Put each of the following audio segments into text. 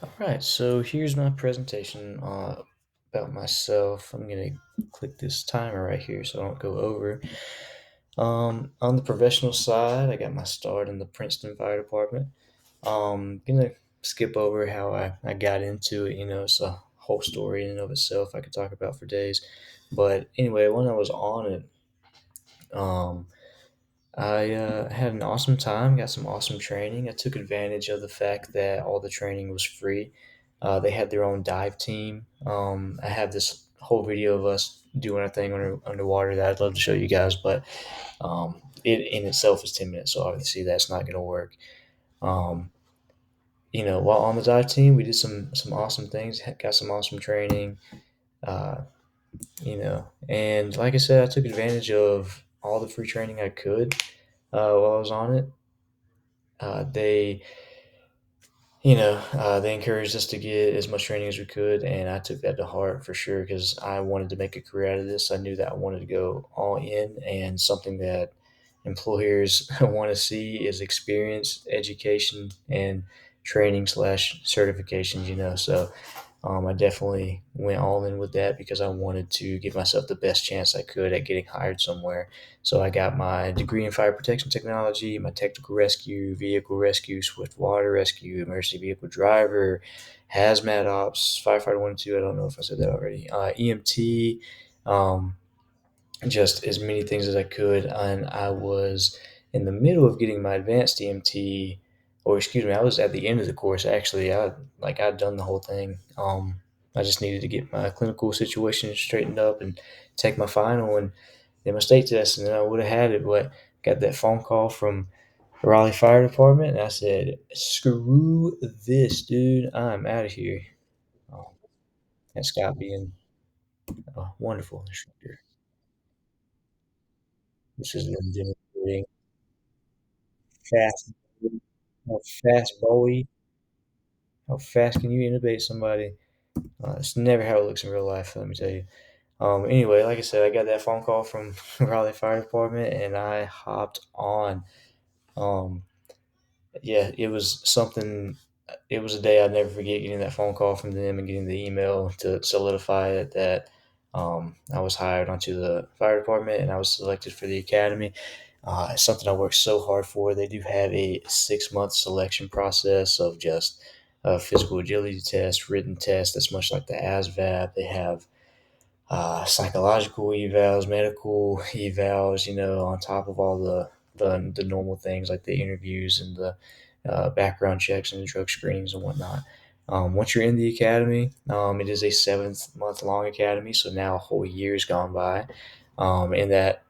All right, so here's my presentation about myself. I'm gonna click this timer right here so I don't go over. On the professional side, I got my start in the Princeton Fire Department. Gonna skip over how I got into it. It's a whole story in and of itself I could talk about for days. But anyway, when I was on it, um, I had an awesome time, got some awesome training. I took advantage of the fact that all the training was free. They had their own dive team. I have this whole video of us doing our thing underwater that I'd love to show you guys, but it in itself is 10 minutes, so obviously that's not going to work. Um, while on the dive team, we did some awesome things, got some awesome training. Uh, and like I said, I took advantage of all the free training I could while I was on it. They they encouraged us to get as much training as we could, and I took that to heart for sure because I wanted to make a career out of this. I knew that I wanted to go all in, and something that employers want to see is experience, education, and training slash certifications. I definitely went all in with that because I wanted to give myself the best chance I could at getting hired somewhere. So I got my degree in fire protection technology, my technical rescue, vehicle rescue, swift water rescue, emergency vehicle driver, hazmat ops, firefighter 1 and 2. I don't know if I said that already. EMT, um, just as many things as I could. And I was in the middle of getting my advanced EMT, or excuse me, I was at the end of the course actually. I'd done the whole thing. I just needed to get my clinical situation straightened up and take my final and then my state test, and then I would have had it. But got that phone call from the Raleigh Fire Department, and I said, "Screw this, dude! I'm out of here." Um, and Scott being a wonderful instructor. This is them demonstrating fast, how fast Bowie, how fast can you intubate somebody? It's never how it looks in real life, let me tell you. Anyway, like I said, I got that phone call from Raleigh Fire Department, and I hopped on. Um, yeah, it was something. It was a day I'd never forget getting that phone call from them and getting the email to solidify it that I was hired onto the fire department and I was selected for the academy. It's something I worked so hard for. They do have a 6 month selection process of just physical agility test, written test. That's much like the ASVAB. They have psychological evals, medical evals. On top of all the normal things like the interviews and the background checks and the drug screenings and whatnot. Once you're in the academy, it is a 7 month long academy, so now a whole year's gone by. In that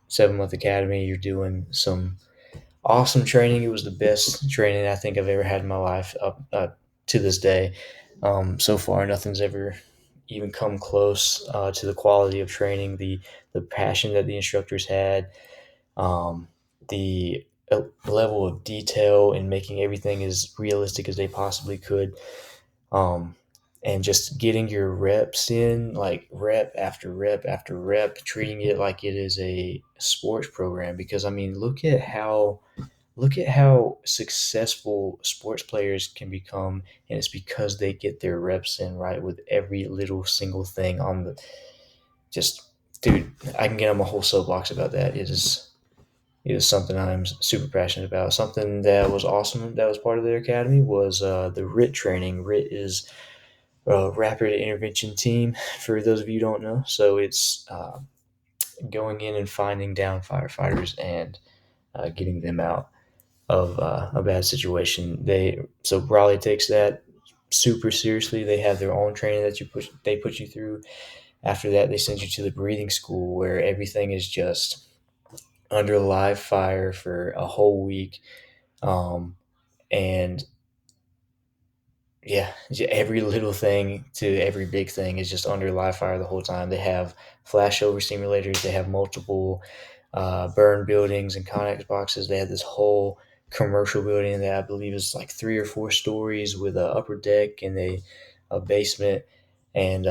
7 month academy, you're doing some awesome training. It was the best training I think I've ever had in my life up to this day. So far, nothing's ever even come close to the quality of training, the passion that the instructors had, um, the level of detail in making everything as realistic as they possibly could, um, and just getting your reps in, like rep after rep after rep, treating it like it is a sports program. Because I mean, look at how successful sports players can become, and it's because they get their reps in right with every little single thing on the just dude. I can get on a whole soapbox about that. It is something I'm super passionate about. Something that was awesome that was part of their academy was the RIT training. RIT is Rapid Intervention Team, for those of you who don't know. So it's going in and finding down firefighters and getting them out of a bad situation. So Raleigh takes that super seriously. They have their own training that they put you through. After that, they send you to the breathing school where everything is just under live fire for a whole week. And yeah, every little thing to every big thing is just under live fire the whole time. They have flashover simulators. They have multiple burn buildings and Connex boxes. They had this whole commercial building that I believe is like 3 or 4 stories with an upper deck and a basement. And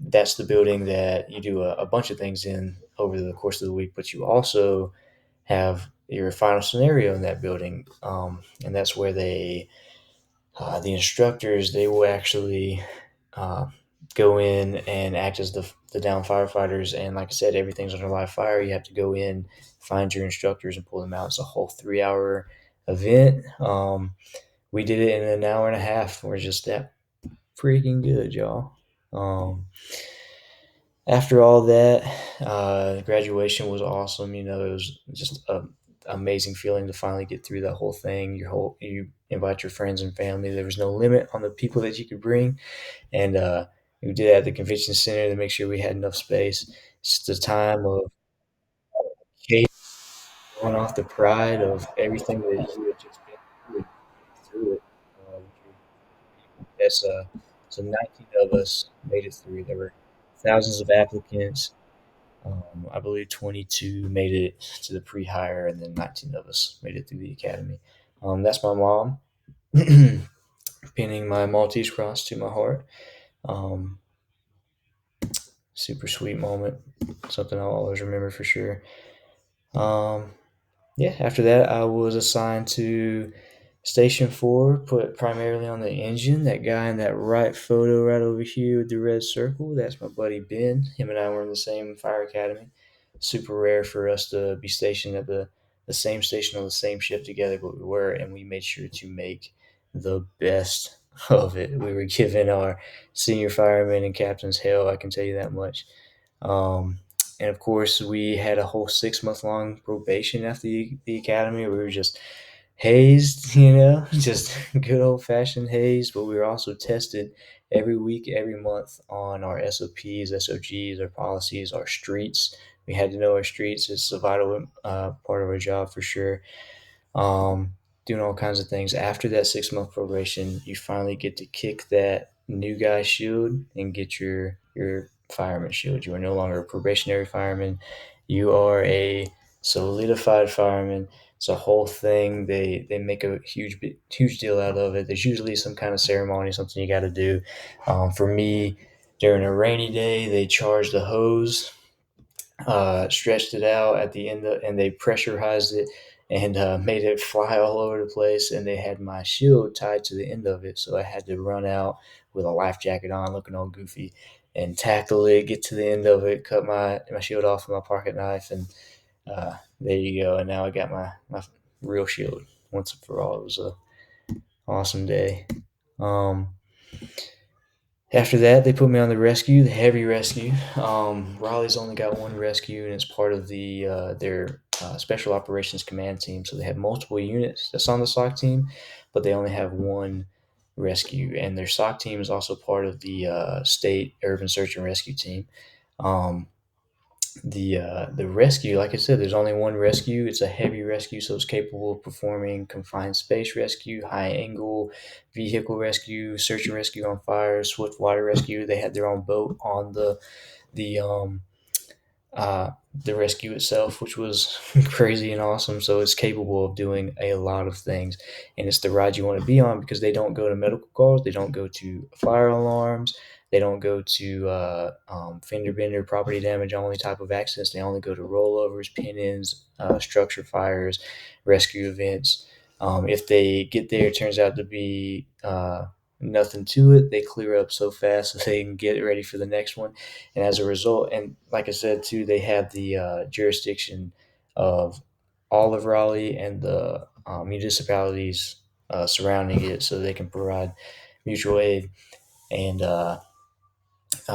that's the building that you do a bunch of things in over the course of the week. But you also have your final scenario in that building. And that's where they The instructors, they will actually uh, go in and act as the down firefighters. And like I said, everything's under live fire. You have to go in, find your instructors, and pull them out. It's a whole 3 hour event. We did it in an hour and a half. We're just that freaking good, y'all. After all that, graduation was awesome. It was just a amazing feeling to finally get through that whole thing. You invite your friends and family. There was no limit on the people that you could bring, and we did it at the convention center to make sure we had enough space. It's just a time of cake, going off the pride of everything that you had just been through it. That's so 19 of us made it through. There were thousands of applicants. I believe 22 made it to the pre-hire, and then 19 of us made it through the academy. That's my mom, pinning my Maltese cross to my heart. Um, Super sweet moment, something I'll always remember for sure. Um, yeah, after that, I was assigned to Station 4, put primarily on the engine. That guy in that right photo right over here with the red circle, that's my buddy Ben. Him and I were in the same fire academy. Super rare for us to be stationed at the same station on the same ship together, but we were, and we made sure to make the best of it. We were giving our senior firemen and captains hell, I can tell you that much. Um, and of course, we had a whole 6 month long probation after the academy. We were just hazed, just good old fashioned hazed, but we were also tested every week, every month on our SOPs, SOGs, our policies, our streets. We had to know our streets. It's a vital part of our job for sure. um, Doing all kinds of things. After that 6 month probation, you finally get to kick that new guy shield and get your fireman shield. You are no longer a probationary fireman. You are a solidified fireman. It's a whole thing. They make a huge deal out of it. There's usually some kind of ceremony, something you got to do. For me, during a rainy day, they charged the hose, stretched it out at the end and they pressurized it and made it fly all over the place. And they had my shield tied to the end of it, so I had to run out with a life jacket on, looking all goofy, and tackle it, get to the end of it, cut my shield off with my pocket knife, and there you go. And now I got my real shield once and for all. It was a awesome day. Um, After that, they put me on the rescue, the heavy rescue. Raleigh's only got one rescue, and it's part of their special operations command team. So they have multiple units that's on the SOC team, but they only have one rescue. And their SOC team is also part of the state urban search and rescue team. Um, the rescue, like I said, there's only one rescue. It's a heavy rescue, so it's capable of performing confined space rescue, high angle vehicle rescue, search and rescue on fire, swift water rescue. They had their own boat on the the rescue itself, which was crazy and awesome. So it's capable of doing a lot of things, and it's the ride you want to be on because they don't go to medical calls, they don't go to fire alarms, they don't go to fender bender, property damage only type of accidents. They only go to rollovers, pin-ins, structure fires, rescue events. If they get there, it turns out to be nothing to it. They clear up so fast so they can get ready for the next one, and as a result, and like I said too, they have the jurisdiction of all of Raleigh and the municipalities surrounding it, so they can provide mutual aid. And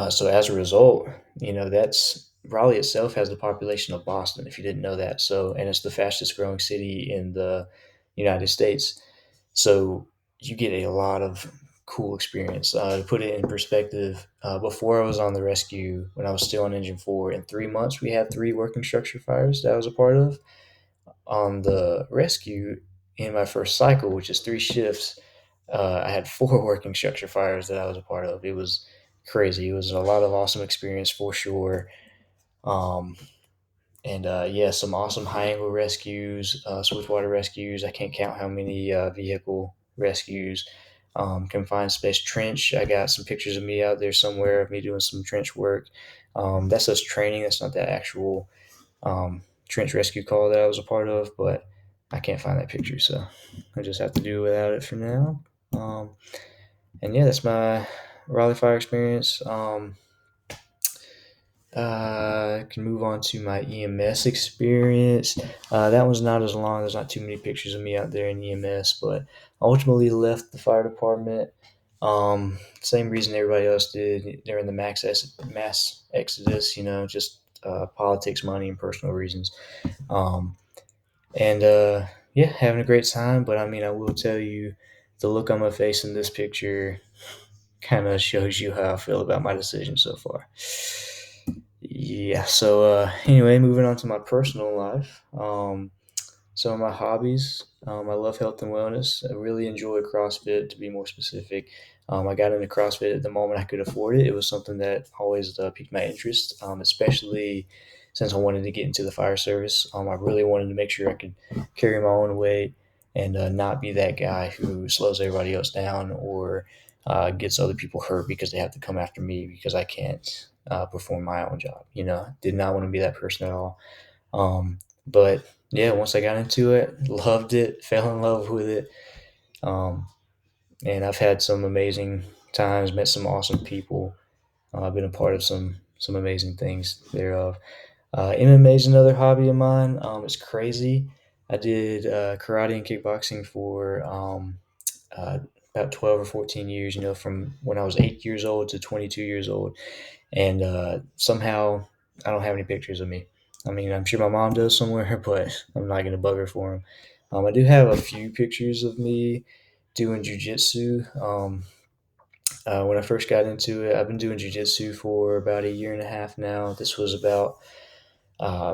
so as a result, that's Raleigh itself has the population of Boston. If you didn't know that, so and it's the fastest growing city in the United States. So you get a lot of cool experience. To put it in perspective, before I was on the rescue, when I was still on Engine 4, in 3 months, we had three working structure fires that I was a part of. On the rescue, in my first cycle, which is three shifts, I had four working structure fires that I was a part of. It was crazy. It was a lot of awesome experience for sure. Um, and yeah, some awesome high angle rescues, swiftwater rescues. I can't count how many vehicle rescues. Confined space trench. I got some pictures of me out there somewhere of me doing some trench work. That's us training. That's not the actual trench rescue call that I was a part of, but I can't find that picture, so I just have to do without it for now. Um, and yeah, that's my Raleigh Fire experience. I can move on to my EMS experience. That one's not as long. There's not too many pictures of me out there in EMS, but I ultimately left the fire department. Same reason everybody else did. They're in the mass exodus, just politics, money, and personal reasons. Um, and yeah, having a great time. But I mean, I will tell you, the look on my face in this picture kind of shows you how I feel about my decision so far. Yeah. So anyway, moving on to my personal life. Some of my hobbies. I love health and wellness. I really enjoy CrossFit, to be more specific. I got into CrossFit at the moment I could afford it. It was something that always piqued my interest, especially since I wanted to get into the fire service. I really wanted to make sure I could carry my own weight and not be that guy who slows everybody else down or gets other people hurt because they have to come after me because I can't perform my own job. Did not want to be that person at all. But yeah, once I got into it, loved it, fell in love with it. Um, and I've had some amazing times, met some awesome people. I've been a part of some amazing things thereof. MMA is another hobby of mine. It's crazy. I did karate and kickboxing for uh, about 12 or 14 years, from when I was 8 years old to 22 years old. And somehow I don't have any pictures of me. I mean, I'm sure my mom does somewhere, but I'm not going to bug her for them. I do have a few pictures of me doing jujitsu. When I first got into it, I've been doing jujitsu for about a year and a half now. This was about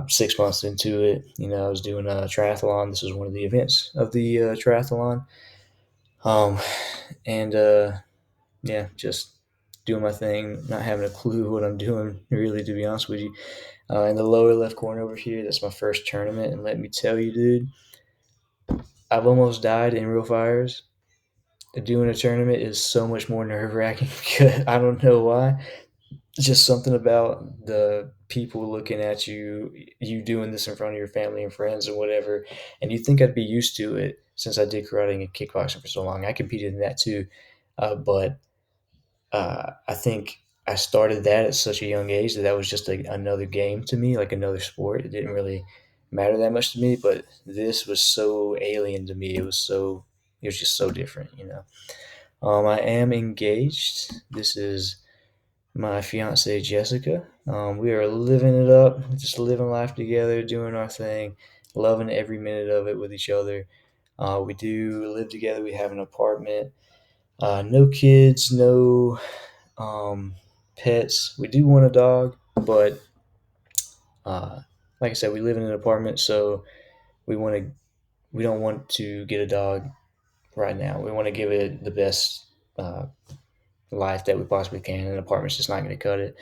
6 months into it. I was doing a triathlon. This was one of the events of the triathlon. Um, and yeah, just doing my thing, not having a clue what I'm doing, really, to be honest with you. In the lower left corner over here, that's my first tournament. And let me tell you, dude, I've almost died in real fires. Doing a tournament is so much more nerve wracking. I don't know why. It's just something about the people looking at you, you doing this in front of your family and friends and whatever. And you think I'd be used to it since I did karate and kickboxing for so long. I competed in that too. But I think I started that at such a young age that that was just another game to me, like another sport. It didn't really matter that much to me, but this was so alien to me. It was just so different. I am engaged. This is my fiance Jessica. We are living it up, just living life together, doing our thing, loving every minute of it with each other. We do live together. We have an apartment. No kids, no pets. We do want a dog, but uh, like I said, we live in an apartment, so we want to. We don't want to get a dog right now. We want to give it the best life that we possibly can. An apartment's just not going to cut it.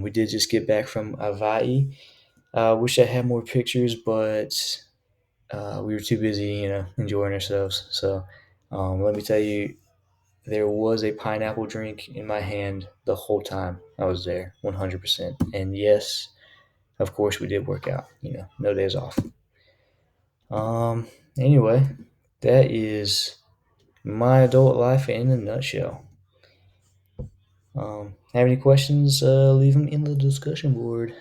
We did just get back from Hawaii. Wish I had more pictures, but we were too busy, enjoying ourselves. So let me tell you, there was a pineapple drink in my hand the whole time I was there, 100%. And yes, of course, we did work out. No days off. Um. Anyway, that is my adult life in a nutshell. Have any questions? Leave them in the discussion board.